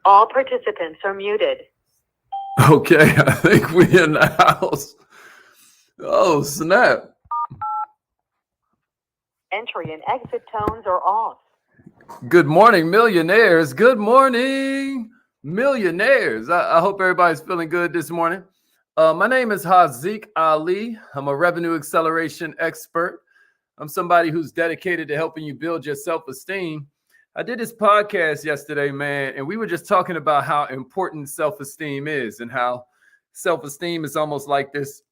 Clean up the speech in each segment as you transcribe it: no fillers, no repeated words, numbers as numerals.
All participants are muted. Okay, I think we in the house. Oh, snap. Entry and exit tones are off. Good morning, millionaires. Good morning, millionaires. I hope everybody's feeling good this morning. My name is Haziq Ali. I'm a revenue acceleration expert. I'm somebody who's dedicated to helping you build your self-esteem. I did this podcast yesterday, man, and we were just talking about how important self-esteem is and how self-esteem is almost like this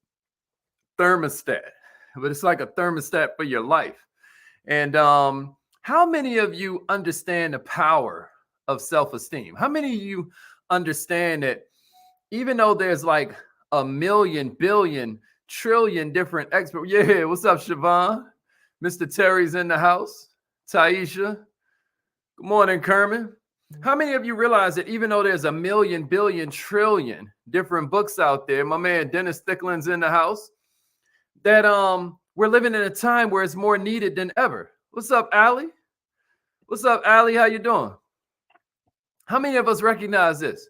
thermostat, but it's like a thermostat for your life. And how many of you understand the power of self-esteem? How many of you understand that even though there's like a million, billion, trillion different experts? Yeah, what's up, Siobhan? Mr. Terry's in the house. Taisha. Good morning, Kerman. How many of you realize that even though there's a million, billion, trillion different books out there, my man Dennis Thicklin's in the house, that we're living in a time where it's more needed than ever. What's up, Allie? What's up, Allie? How you doing? How many of us recognize this?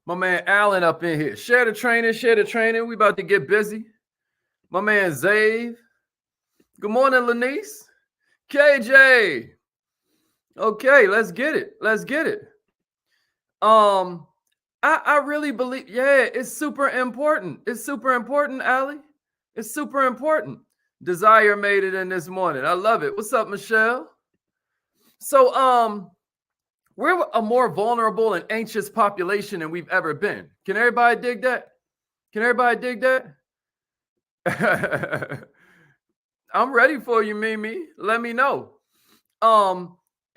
My man Allen up in here. Share the training. We about to get busy. My man Zave. Good morning, Lanice. KJ. Okay, let's get it. I really believe, yeah, it's super important. It's super important, Allie. It's super important. Desire made it in this morning. I love it. What's up, Michelle? So, we're a more vulnerable and anxious population than we've ever been. Can everybody dig that? I'm ready for you, Mimi. Let me know.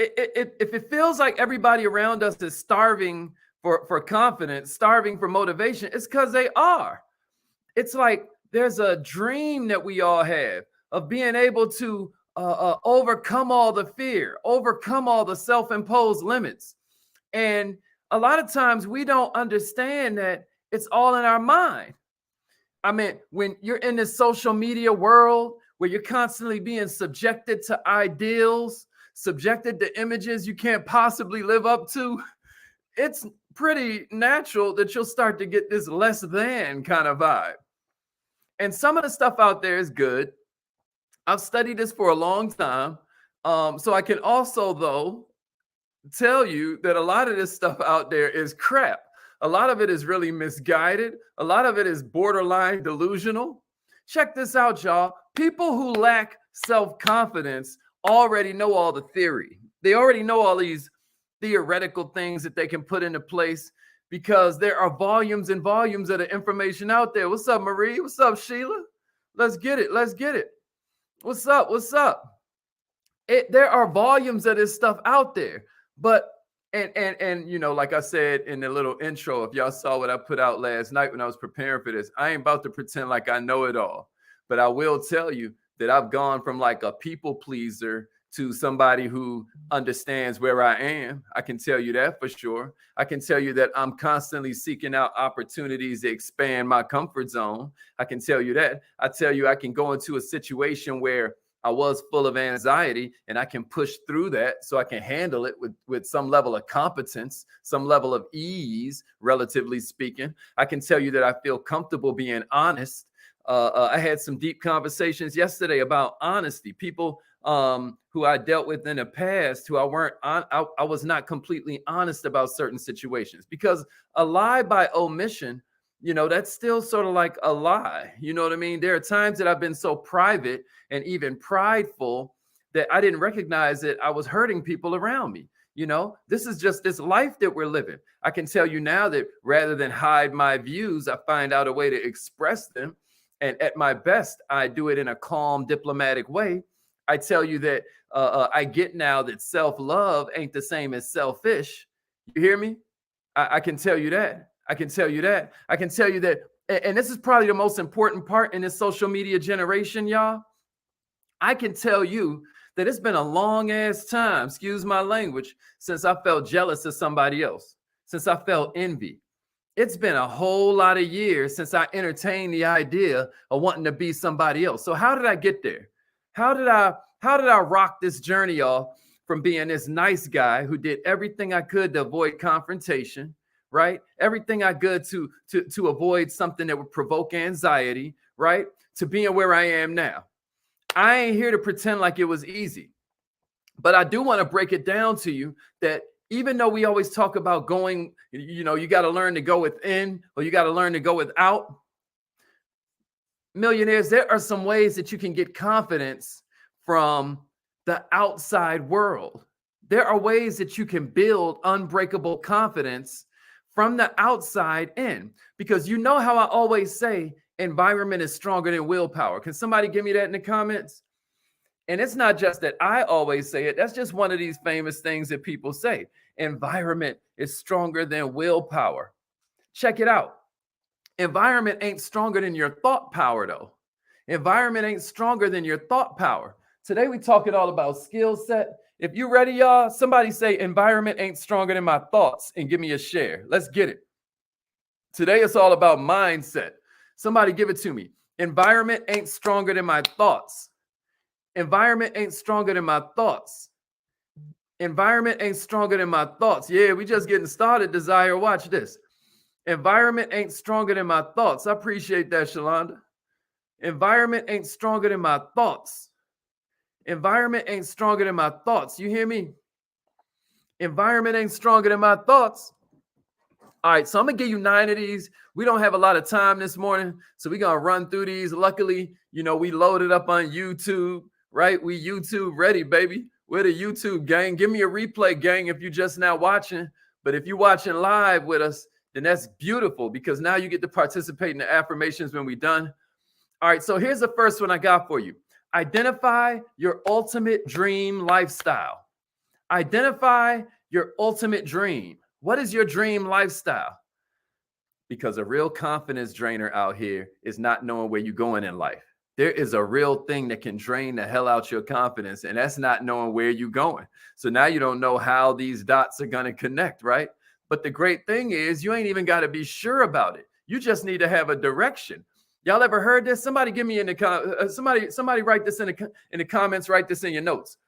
If it feels like everybody around us is starving for confidence, starving for motivation, it's because they are. It's like there's a dream that we all have of being able to overcome all the fear, overcome all the self-imposed limits. And a lot of times we don't understand that it's all in our mind. I mean, when you're in this social media world where you're constantly being subjected to ideals, subjected to images you can't possibly live up to, it's pretty natural that you'll start to get this less than kind of vibe. And some of the stuff out there is good. I've studied this for a long time. So I can also, though, tell you that a lot of this stuff out there is crap. A lot of it is really misguided. A lot of it is borderline delusional. Check this out, y'all. People who lack self-confidence already know all the theory. They already know all these theoretical things that they can put into place because there are volumes and volumes of the information out there. What's up, Marie? What's up, Sheila? Let's get it. What's up? There are volumes of this stuff out there. But and you know, like I said in the little intro, if y'all saw what I put out last night when I was preparing for this, I ain't about to pretend like I know it all. But I will tell you that I've gone from like a people pleaser to somebody who understands where I am. I can tell you that for sure. I can tell you that I'm constantly seeking out opportunities to expand my comfort zone. I can tell you that. I tell you I can go into a situation where I was full of anxiety and I can push through that so I can handle it with some level of competence, some level of ease, relatively speaking. I can tell you that I feel comfortable being honest. I had some deep conversations yesterday about honesty. People who I dealt with in the past, who I was not completely honest about certain situations, because a lie by omission, you know, that's still sort of like a lie. You know what I mean? There are times that I've been so private and even prideful that I didn't recognize that I was hurting people around me. You know, this is just this life that we're living. I can tell you now that rather than hide my views, I find out a way to express them. And at my best, I do it in a calm, diplomatic way. I tell you that I get now that self-love ain't the same as selfish. You hear me? I can tell you that. I can tell you that. And this is probably the most important part in this social media generation, y'all. I can tell you that it's been a long ass time, excuse my language, since I felt jealous of somebody else, since I felt envy. It's been a whole lot of years since I entertained the idea of wanting to be somebody else. So how did I get there? How did I rock this journey, y'all, from being this nice guy who did everything I could to avoid confrontation, right? Everything I could to avoid something that would provoke anxiety, right? To being where I am now. I ain't here to pretend like it was easy, but I do want to break it down to you that even though we always talk about going, you know, you got to learn to go within or you got to learn to go without. Millionaires, there are some ways that you can get confidence from the outside world. There are ways that you can build unbreakable confidence from the outside in, because you know how I always say environment is stronger than willpower. Can somebody give me that in the comments? And it's not just that I always say it. That's just one of these famous things that people say. Environment is stronger than willpower. Check it out. Environment ain't stronger than your thought power, though. Environment ain't stronger than your thought power. Today, we talking all about skill set. If you ready, y'all, somebody say environment ain't stronger than my thoughts and give me a share. Let's get it. Today, it's all about mindset. Somebody give it to me. Environment ain't stronger than my thoughts. Environment ain't stronger than my thoughts. Environment ain't stronger than my thoughts. Yeah, we just getting started, Desire. Watch this. Environment ain't stronger than my thoughts. I appreciate that, Shalonda. Environment ain't stronger than my thoughts. Environment ain't stronger than my thoughts. You hear me? Environment ain't stronger than my thoughts. All right, so I'm going to give you 9 of these. We don't have a lot of time this morning, so we're going to run through these. Luckily, you know, we loaded up on YouTube, right? We YouTube ready, baby. We're the YouTube gang. Give me a replay, gang, if you're just now watching. But if you're watching live with us, then that's beautiful, because now you get to participate in the affirmations when we're done. All right, so here's the first one I got for you. Identify your ultimate dream lifestyle. Identify your ultimate dream. What is your dream lifestyle? Because a real confidence drainer out here is not knowing where you're going in life. There is a real thing that can drain the hell out your confidence, and that's not knowing where you're going. So now you don't know how these dots are going to connect, right? But the great thing is you ain't even got to be sure about it. You just need to have a direction. Y'all ever heard this? Somebody give me in the somebody write this in the comments. Write this in your notes.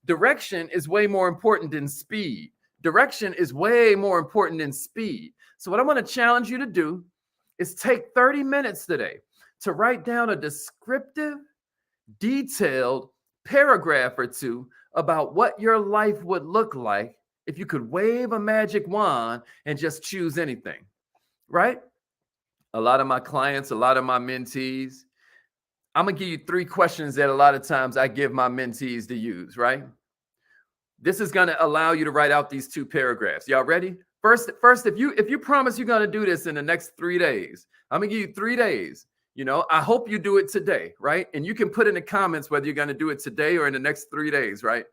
Direction is way more important than speed. Direction is way more important than speed. So what I want to challenge you to do is take 30 minutes today to write down a descriptive, detailed paragraph or two about what your life would look like if you could wave a magic wand and just choose anything, right? A lot of my clients, a lot of my mentees, I'm going to give you 3 questions that a lot of times I give my mentees to use, right? This is going to allow you to write out these 2 paragraphs. Y'all ready? First, if you promise you're going to do this in the next 3 days, I'm going to give you 3 days. You know, I hope you do it today, right? And you can put in the comments whether you're going to do it today or in the next 3 days, right?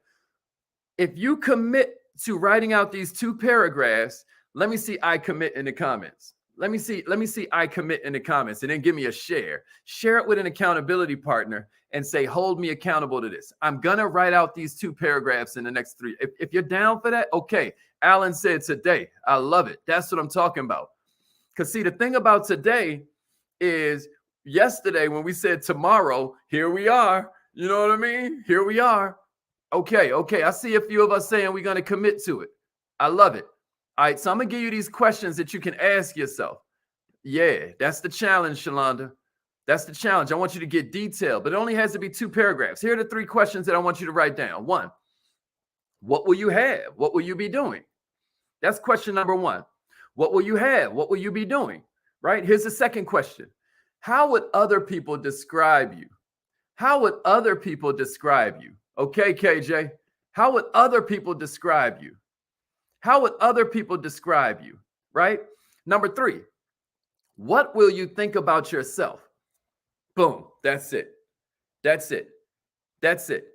If you commit to writing out these 2 paragraphs, let me see I commit in the comments. Let me see I commit in the comments, and then give me a share. Share it with an accountability partner and say, hold me accountable to this. I'm going to write out these 2 paragraphs in the next 3. If you're down for that, okay. Alan said today. I love it. That's what I'm talking about. Because see, the thing about today is yesterday when we said tomorrow, here we are. You know what I mean? Here we are. Okay. I see a few of us saying we're going to commit to it. I love it. All right, so I'm going to give you these questions that you can ask yourself. Yeah, that's the challenge, Shalonda. That's the challenge. I want you to get detailed, but it only has to be 2 paragraphs. Here are the 3 questions that I want you to write down. 1, what will you have? What will you be doing? That's question number 1. What will you have? What will you be doing? Right? Here's the second question. How would other people describe you? How would other people describe you? Okay, KJ. How would other people describe you? How would other people describe you, right? Number 3, what will you think about yourself? Boom, that's it. That's it. That's it.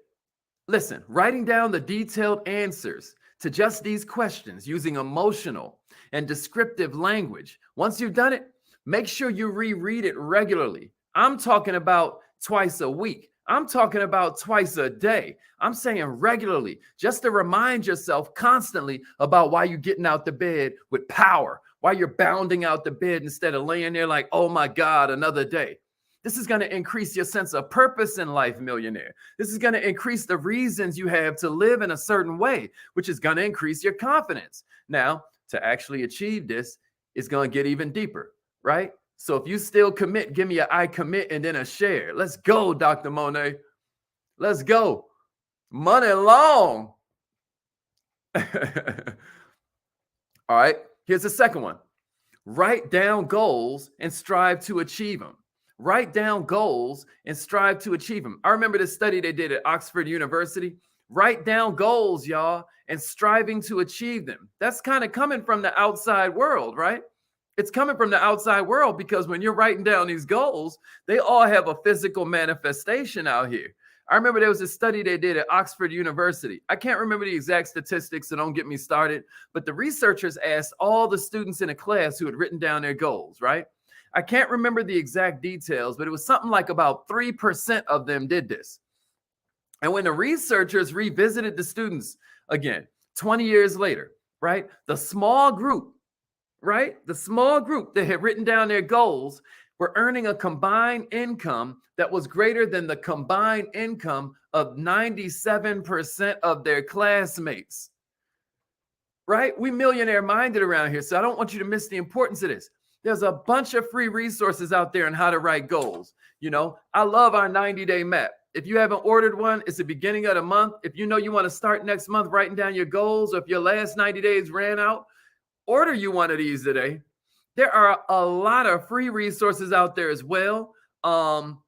Listen, writing down the detailed answers to just these questions using emotional and descriptive language. Once you've done it, make sure you reread it regularly. I'm talking about twice a week. I'm talking about twice a day. I'm saying regularly, just to remind yourself constantly about why you're getting out the bed with power, why you're bounding out the bed instead of laying there like, oh my God, another day. This is going to increase your sense of purpose in life, millionaire. This is going to increase the reasons you have to live in a certain way, which is going to increase your confidence. Now, to actually achieve this is going to get even deeper, right? So if you still commit, give me an I commit and then a share. Let's go, Dr. Monet. Let's go. Money long. All right, here's the second one. Write down goals and strive to achieve them. Write down goals and strive to achieve them. I remember this study they did at Oxford University. Write down goals, y'all, and striving to achieve them. That's kind of coming from the outside world, right? It's coming from the outside world because when you're writing down these goals, they all have a physical manifestation out here. I remember there was a study they did at Oxford University. I can't remember the exact statistics, so don't get me started. But the researchers asked all the students in a class who had written down their goals, right? I can't remember the exact details, but it was something like about 3% of them did this. And when the researchers revisited the students again, 20 years later, right? The small group that had written down their goals were earning a combined income that was greater than the combined income of 97% of their classmates. Right? We millionaire minded around here, so I don't want you to miss the importance of this. There's a bunch of free resources out there on how to write goals. You know, I love our 90-day map. If you haven't ordered one, it's the beginning of the month. If you know you want to start next month writing down your goals, or if your last 90 days ran out, order you one of these today. There are a lot of free resources out there as well on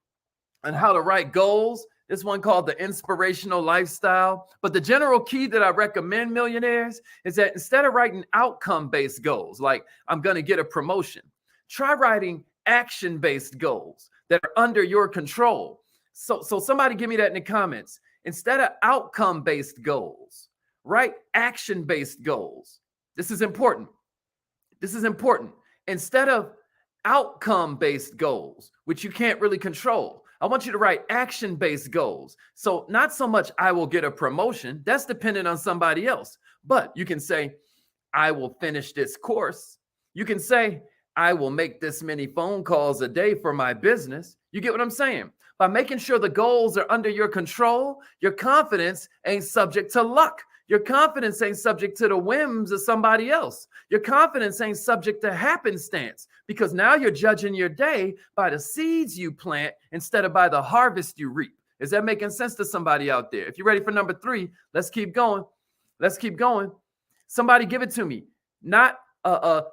how to write goals. This one called The Inspirational Lifestyle. But the general key that I recommend, millionaires, is that instead of writing outcome-based goals, like I'm going to get a promotion, try writing action-based goals that are under your control. So somebody give me that in the comments. Instead of outcome-based goals, write action-based goals. This is important. This is important. Instead of outcome-based goals, which you can't really control, I want you to write action-based goals. So not so much I will get a promotion. That's dependent on somebody else. But you can say, I will finish this course. You can say, I will make this many phone calls a day for my business. You get what I'm saying? By making sure the goals are under your control, your confidence ain't subject to luck. Your confidence ain't subject to the whims of somebody else. Your confidence ain't subject to happenstance, because now you're judging your day by the seeds you plant instead of by the harvest you reap. Is that making sense to somebody out there? If you're ready for number 3, let's keep going. Let's keep going. Somebody give it to me.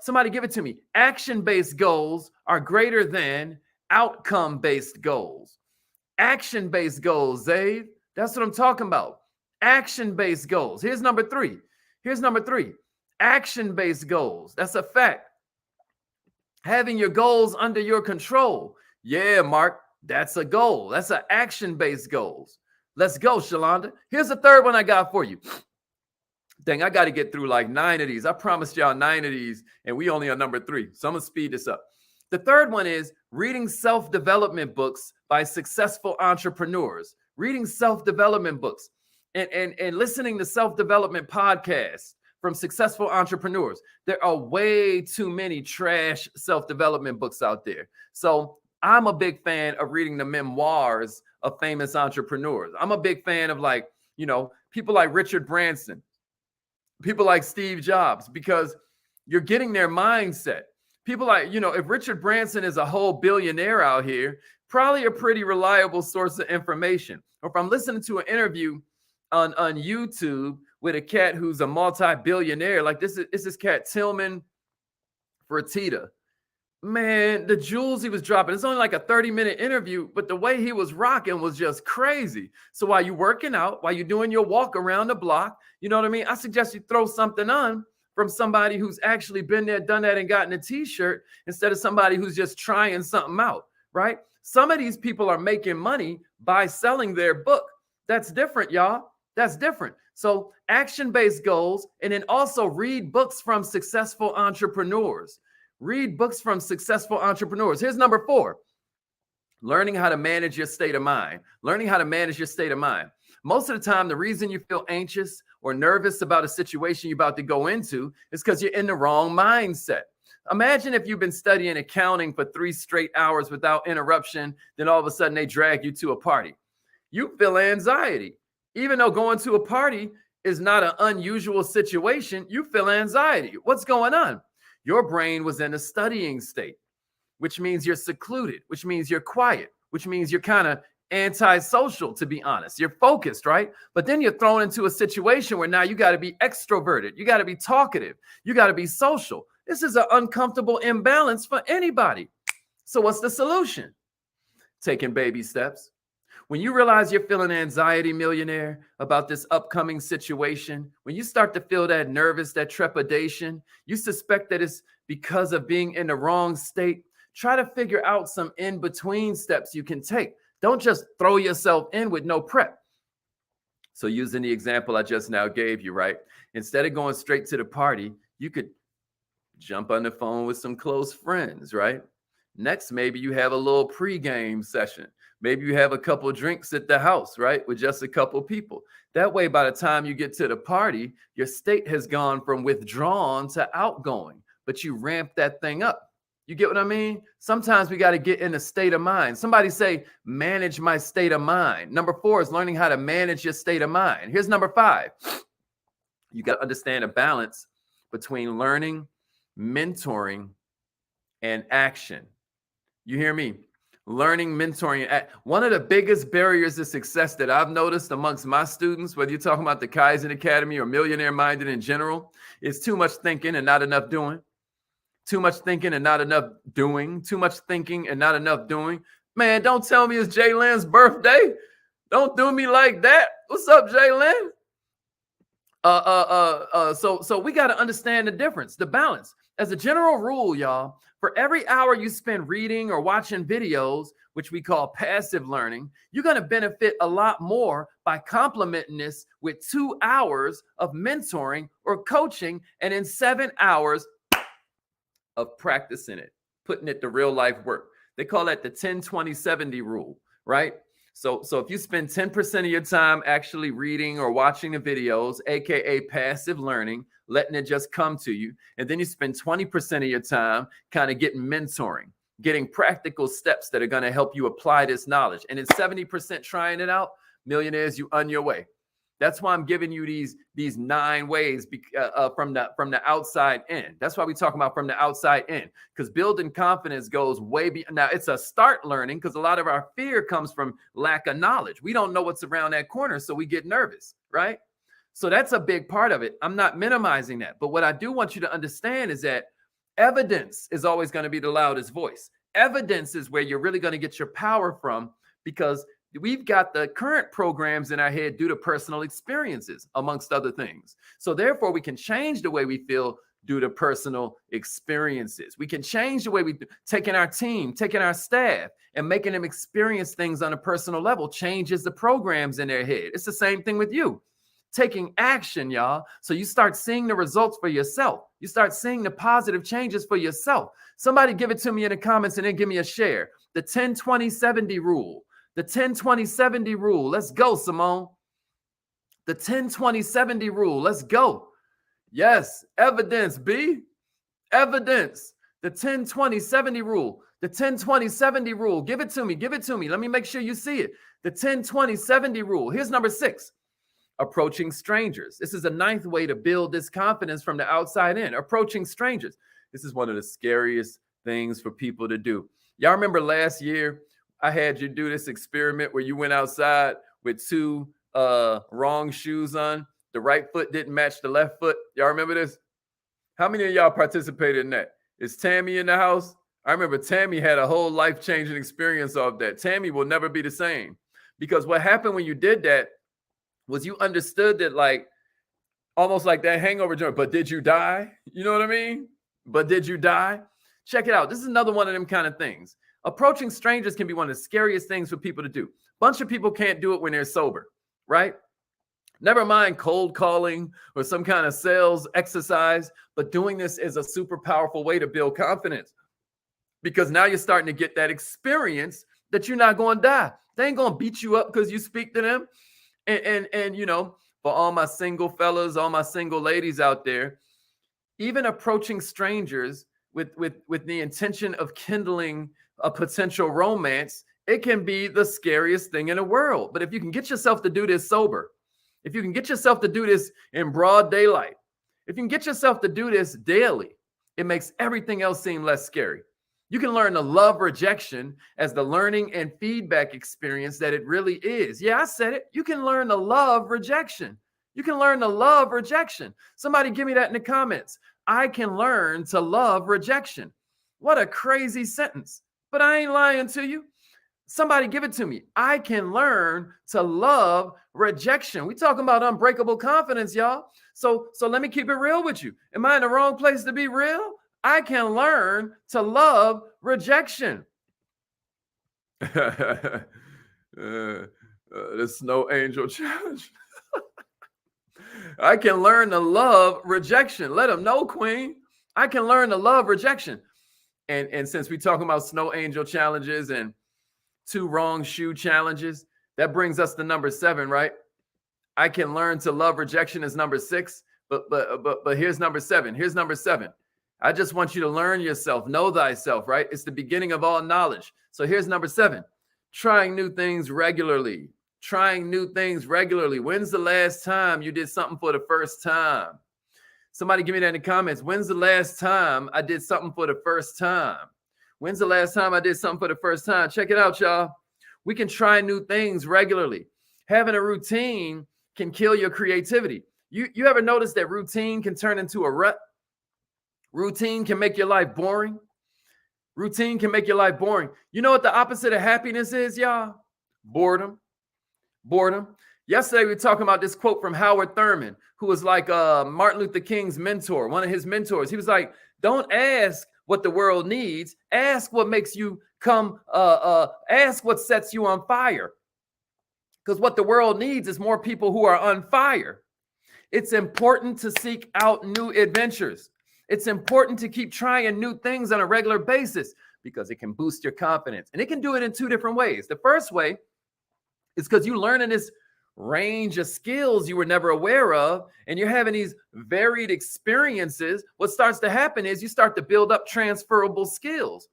Somebody give it to me. Action-based goals are greater than outcome-based goals. Action-based goals, Zave. That's what I'm talking about. Action-based goals. Here's number 3. Action-based goals. That's a fact. Having your goals under your control. Yeah, Mark, that's a goal. That's an action-based goals. Let's go, Shalonda. Here's the third one I got for you. Dang, I got to get through like 9 of these. I promised y'all 9 of these, and we only on number 3. So I'm going to speed this up. The third one is reading self-development books by successful entrepreneurs. Reading self-development books. And listening to self-development podcasts from successful entrepreneurs. There are way too many trash self-development books out there. So I'm a big fan of reading the memoirs of famous entrepreneurs. I'm a big fan of people like Richard Branson, people like Steve Jobs, because you're getting their mindset. People like, if Richard Branson is a whole billionaire out here, probably a pretty reliable source of information. Or if I'm listening to an interview on YouTube with a cat who's a multi-billionaire, like this cat Tillman Fertitta. Man, the jewels he was dropping, it's only like a 30-minute interview, but the way he was rocking was just crazy. So while you're working out, while you're doing your walk around the block, you know what I mean? I suggest you throw something on from somebody who's actually been there, done that, and gotten a t-shirt, instead of somebody who's just trying something out, right? Some of these people are making money by selling their book. That's different, y'all. That's different. So action-based goals, and then also read books from successful entrepreneurs. Read books from successful entrepreneurs. Here's number 4. Learning how to manage your state of mind. Learning how to manage your state of mind. Most of the time, the reason you feel anxious or nervous about a situation you're about to go into is because you're in the wrong mindset. Imagine if you've been studying accounting for 3 straight hours without interruption, then all of a sudden they drag you to a party. You feel anxiety. Even though going to a party is not an unusual situation, you feel anxiety. What's going on? Your brain was in a studying state, which means you're secluded, which means you're quiet, which means you're kind of antisocial, to be honest. You're focused, right? But then you're thrown into a situation where now you got to be extroverted. You got to be talkative. You got to be social. This is an uncomfortable imbalance for anybody. So what's the solution? Taking baby steps. When you realize you're feeling anxiety, millionaire, about this upcoming situation, when you start to feel that nervous, that trepidation, you suspect that it's because of being in the wrong state, try to figure out some in-between steps you can take. Don't just throw yourself in with no prep. So using the example I just now gave you, right? Instead of going straight to the party, you could jump on the phone with some close friends, right? Next, maybe you have a little pregame session. Maybe you have a couple drinks at the house, right? With just a couple people. That way, by the time you get to the party, your state has gone from withdrawn to outgoing, but you ramp that thing up. You get what I mean? Sometimes we got to get in a state of mind. Somebody say, manage my state of mind. Number 4 is learning how to manage your state of mind. Here's number 5. You got to understand a balance between learning, mentoring, and action. You hear me? Learning, mentoring. One of the biggest barriers to success that I've noticed amongst my students, whether you're talking about the Kaizen Academy or millionaire minded in general, is too much thinking and not enough doing. Too much thinking and not enough doing. Too much thinking and not enough doing. Man, don't tell me it's Jaylen's birthday. Don't do me like that. What's up, Jaylen? So we got to understand the difference, the balance. As a general rule, y'all, for every hour you spend reading or watching videos, which we call passive learning, you're going to benefit a lot more by complementing this with 2 hours of mentoring or coaching, and in 7 hours of practicing it, putting it to real life work. They call that the 10-20-70 rule, right? So if you spend 10% of your time actually reading or watching the videos, aka passive learning, letting it just come to you, and then you spend 20% of your time kind of getting mentoring, getting practical steps that are going to help you apply this knowledge, and then 70% trying it out, millionaires, you on your way. That's why I'm giving you these 9 ways from the outside in. That's why we talk about from the outside in, because building confidence goes way beyond. Now, it's a start learning, because a lot of our fear comes from lack of knowledge. We don't know what's around that corner, so we get nervous, right? So that's a big part of it. I'm not minimizing that. But what I do want you to understand is that evidence is always going to be the loudest voice. Evidence is where you're really going to get your power from, because we've got the current programs in our head due to personal experiences, amongst other things. So therefore, we can change the way we feel due to personal experiences. We can change the way we taking our team, taking our staff, and making them experience things on a personal level changes the programs in their head. It's the same thing with you. Taking action, y'all. So you start seeing the results for yourself. You start seeing the positive changes for yourself. Somebody give it to me in the comments and then give me a share. The 10-20-70 rule. The 10-20-70 rule. Let's go, Simone. The 10-20-70 rule. Let's go. Yes, evidence, B. Evidence. The 10-20-70 rule. The 10-20-70 rule. Give it to me. Give it to me. Let me make sure you see it. The 10-20-70 rule. Here's number 6. Approaching strangers. This is the 9th way to build this confidence from the outside in. Approaching strangers. This is one of the scariest things for people to do. Y'all remember last year, I had you do this experiment where you went outside with 2 wrong shoes on. The right foot didn't match the left foot. Y'all remember this? How many of y'all participated in that? Is Tammy in the house? I remember Tammy had a whole life-changing experience of that. Tammy will never be the same, because what happened when you did that was you understood that, like, almost like that hangover joint, but did you die? You know what I mean? But did you die? Check it out. This is another one of them kind of things. Approaching strangers can be one of the scariest things for people to do. Bunch of people can't do it when they're sober, right? Never mind cold calling or some kind of sales exercise, but doing this is a super powerful way to build confidence, because now you're starting to get that experience that you're not going to die. They ain't going to beat you up because you speak to them. And you know, for all my single fellas, all my single ladies out there, even approaching strangers with the intention of kindling a potential romance, it can be the scariest thing in the world. But if you can get yourself to do this sober, if you can get yourself to do this in broad daylight, if you can get yourself to do this daily, it makes everything else seem less scary. You can learn to love rejection as the learning and feedback experience that it really is. Yeah, I said it. You can learn to love rejection. You can learn to love rejection. Somebody give me that in the comments. I can learn to love rejection. What a crazy sentence. But I ain't lying to you. Somebody give it to me. I can learn to love rejection. We talking about unbreakable confidence, y'all. So let me keep it real with you. Am I in the wrong place to be real? I can learn to love rejection. The Snow Angel Challenge. I can learn to love rejection. Let them know, Queen. I can learn to love rejection. And since we're talking about Snow Angel challenges and 2 wrong shoe challenges, that brings us to number 7, right? I can learn to love rejection is number 6, but here's number 7. Here's number 7. I just want you to learn yourself, know thyself, right? It's the beginning of all knowledge. So here's number 7. Trying new things regularly. Trying new things regularly. When's the last time you did something for the first time? Somebody give me that in the comments. When's the last time I did something for the first time? When's the last time I did something for the first time? Check it out, y'all. We can try new things regularly. Having a routine can kill your creativity. You ever notice that routine can turn into a rut? Routine can make your life boring. Routine can make your life boring. You know what the opposite of happiness is, y'all? Boredom. Boredom. Yesterday, we were talking about this quote from Howard Thurman, who was like Martin Luther King's mentor, one of his mentors. He was like, don't ask what the world needs. Ask what makes you come, ask what sets you on fire. Because what the world needs is more people who are on fire. It's important to seek out new adventures. It's important to keep trying new things on a regular basis because it can boost your confidence. And it can do it in 2 different ways. The first way is because you're learning this range of skills you were never aware of, and you're having these varied experiences. What starts to happen is you start to build up transferable skills.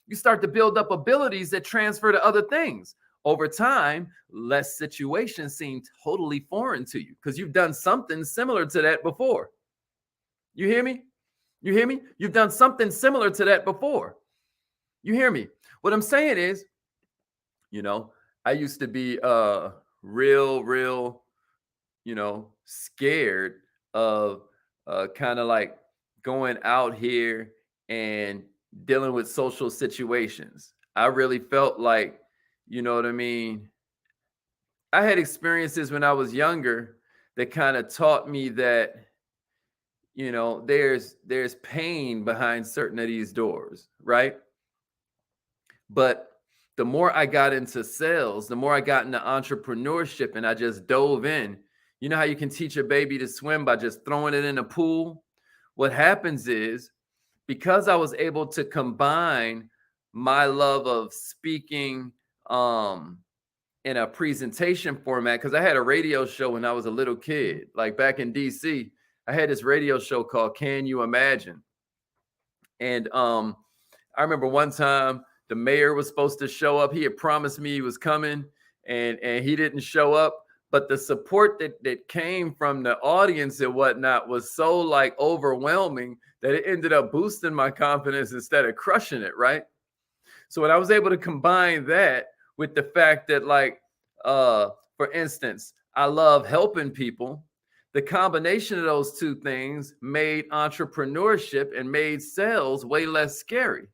You start to build up abilities that transfer to other things. Over time, less situations seem totally foreign to you because you've done something similar to that before. You hear me? You hear me? You've done something similar to that before. You hear me? What I'm saying is, I used to be real, scared of kind of like going out here and dealing with social situations. I really felt like, you know what I mean? I had experiences when I was younger that kind of taught me that, there's pain behind certain of these doors, right? But the more I got into sales, the more I got into entrepreneurship, and I just dove in. You know how you can teach a baby to swim by just throwing it in a pool? What happens is, because I was able to combine my love of speaking in a presentation format, because I had a radio show when I was a little kid, like back in DC. I had this radio show called Can You Imagine? And I remember one time the mayor was supposed to show up. He had promised me he was coming, and he didn't show up. But the support that came from the audience and whatnot was so like overwhelming that it ended up boosting my confidence instead of crushing it, right? So when I was able to combine that with the fact that, like, for instance, I love helping people, the combination of those 2 things made entrepreneurship and made sales way less scary.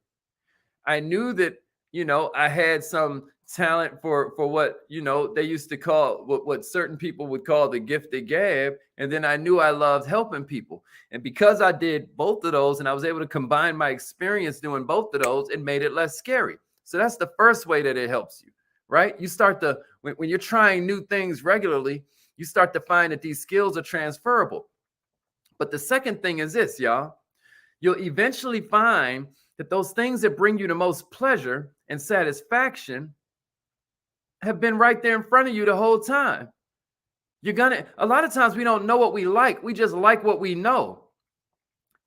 I knew that, I had some talent for what, they used to call, what certain people would call the gift of gab. And then I knew I loved helping people. And because I did both of those and I was able to combine my experience doing both of those, it made it less scary. So that's the first way that it helps you, right? You start to, when you're trying new things regularly, you start to find that these skills are transferable. But the second thing is this, y'all. You'll eventually find that those things that bring you the most pleasure and satisfaction have been right there in front of you the whole time. A lot of times we don't know what we like. We just like what we know.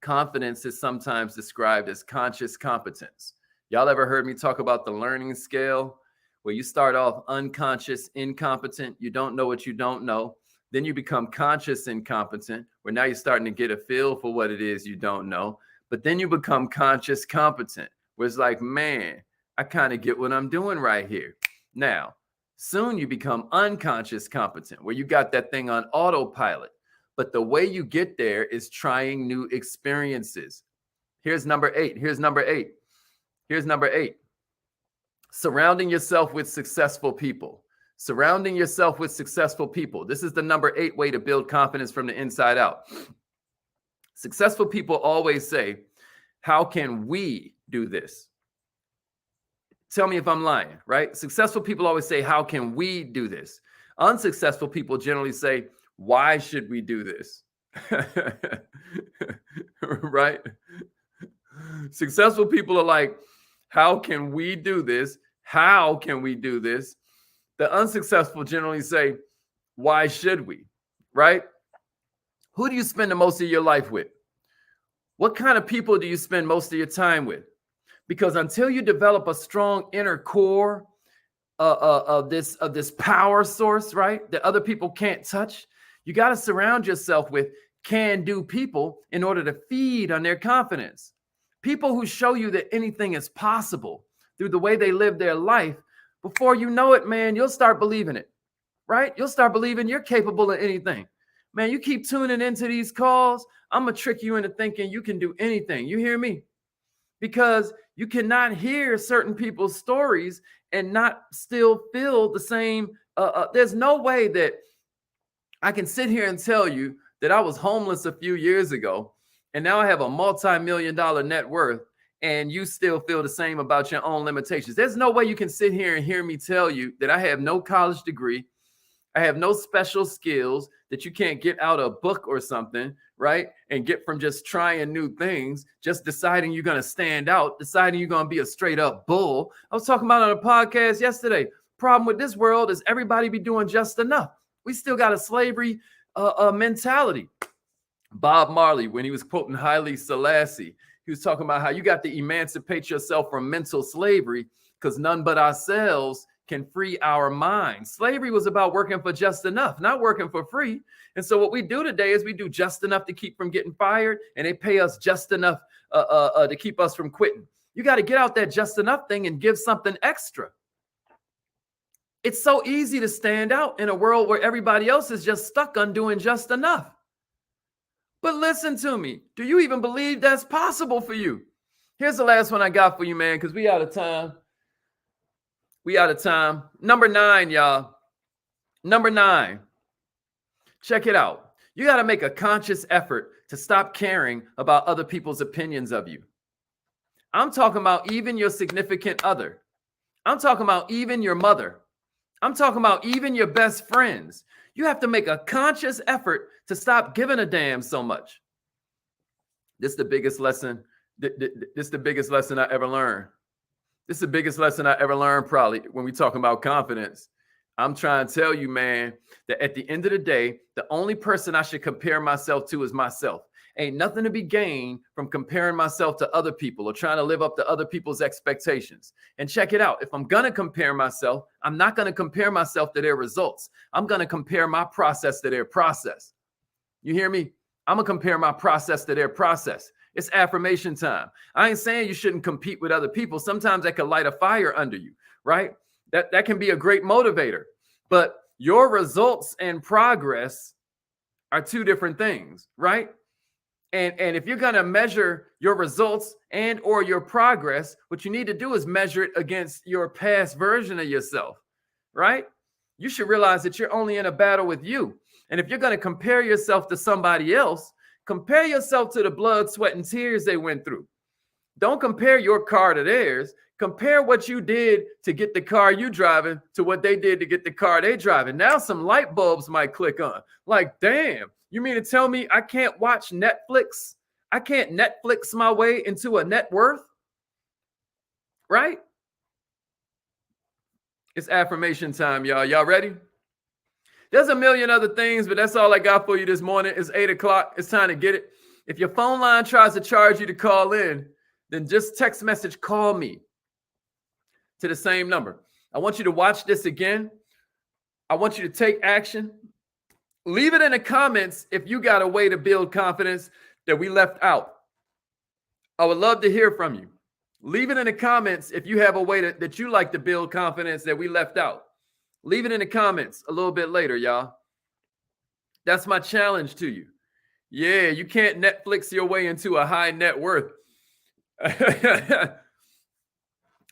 Confidence is sometimes described as conscious competence. Y'all ever heard me talk about the learning scale, where you start off unconscious incompetent, you don't know what you don't know. Then you become conscious incompetent, where now you're starting to get a feel for what it is you don't know. But then you become conscious competent, where it's like, man, I kind of get what I'm doing right here. Now, soon you become unconscious competent, where you got that thing on autopilot. But the way you get there is trying new experiences. Here's number 8. Here's number 8. Here's number 8. Surrounding yourself with successful people. Surrounding yourself with successful people. This is the number 8 way to build confidence from the inside out. Successful people always say, how can we do this? Tell me if I'm lying, right? Successful people always say, how can we do this? Unsuccessful people generally say, why should we do this? Right? Successful people are like, how can we do this? How can we do this? The unsuccessful generally say, why should we? Right? Who do you spend the most of your life with? What kind of people do you spend most of your time with? Because until you develop a strong inner core of this power source, right, that other people can't touch, you got to surround yourself with can-do people in order to feed on their confidence. People who show you that anything is possible through the way they live their life. Before you know it, man, you'll start believing it, right? You'll start believing you're capable of anything. Man, you keep tuning into these calls, I'm going to trick you into thinking you can do anything. You hear me? Because you cannot hear certain people's stories and not still feel the same. There's no way that I can sit here and tell you that I was homeless a few years ago, and now I have a multi-million-dollar net worth, and you still feel the same about your own limitations. There's no way you can sit here and hear me tell you that I have no college degree, I have no special skills that you can't get out a book or something, right? And get from just trying new things, just deciding you're going to stand out, deciding you're going to be a straight up bull. I was talking about on a podcast yesterday. Problem with this world is everybody be doing just enough. We still got a slavery mentality. Bob Marley, when he was quoting Haile Selassie, he was talking about how you got to emancipate yourself from mental slavery because none but ourselves can free our minds. Slavery was about working for just enough, not working for free. And so what we do today is we do just enough to keep from getting fired, and they pay us just enough to keep us from quitting. You got to get out that just enough thing and give something extra. It's so easy to stand out in a world where everybody else is just stuck on doing just enough. But listen to me. Do you even believe that's possible for you? Here's the last one I got for you, man, because we out of time. We out of time. Number 9, y'all. Number 9. Check it out. You got to make a conscious effort to stop caring about other people's opinions of you. I'm talking about even your significant other. I'm talking about even your mother. I'm talking about even your best friends. You have to make a conscious effort to stop giving a damn so much. This is the biggest lesson. This is the biggest lesson I ever learned. This is the biggest lesson I ever learned, probably, when we talking about confidence. I'm trying to tell you, man, that at the end of the day, the only person I should compare myself to is myself. Ain't nothing to be gained from comparing myself to other people or trying to live up to other people's expectations. And check it out. If I'm going to compare myself, I'm not going to compare myself to their results. I'm going to compare my process to their process. You hear me? I'm going to compare my process to their process. It's affirmation time. I ain't saying you shouldn't compete with other people. Sometimes that could light a fire under you, right? That can be a great motivator. But your results and progress are two different things, right? And if you're going to measure your results and or your progress, what you need to do is measure it against your past version of yourself, right? You should realize that you're only in a battle with you. And if you're going to compare yourself to somebody else, compare yourself to the blood, sweat, and tears they went through. Don't compare your car to theirs. Compare what you did to get the car you driving to what they did to get the car they driving. Now some light bulbs might click on. Like, damn, you mean to tell me I can't watch Netflix? I can't Netflix my way into a net worth? Right? It's affirmation time, y'all. Y'all ready? There's a million other things, but that's all I got for you this morning. It's 8 o'clock. It's time to get it. If your phone line tries to charge you to call in, then just text message call me to the same number. I want you to watch this again. I want you to take action. Leave it in the comments if you got a way to build confidence that we left out. I would love to hear from you. Leave it in the comments if you have a way that you like to build confidence that we left out. Leave it in the comments a little bit later, y'all. That's my challenge to you. Yeah, you can't Netflix your way into a high net worth.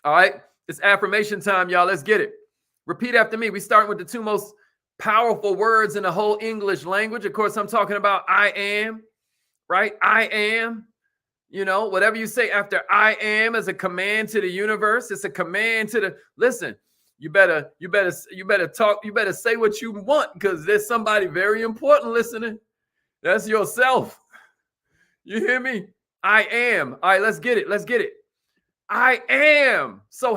All right, it's affirmation time, y'all. Let's get it. Repeat after me. We start with the two most powerful words in the whole English language. Of course, I'm talking about I am, right? I am. You know, whatever you say after I am is a command to the universe. It's a command to the, listen, you better talk, you better say what you want, because there's somebody very important listening. That's yourself. You hear me? I am. All right, let's get it. Let's get it. I am so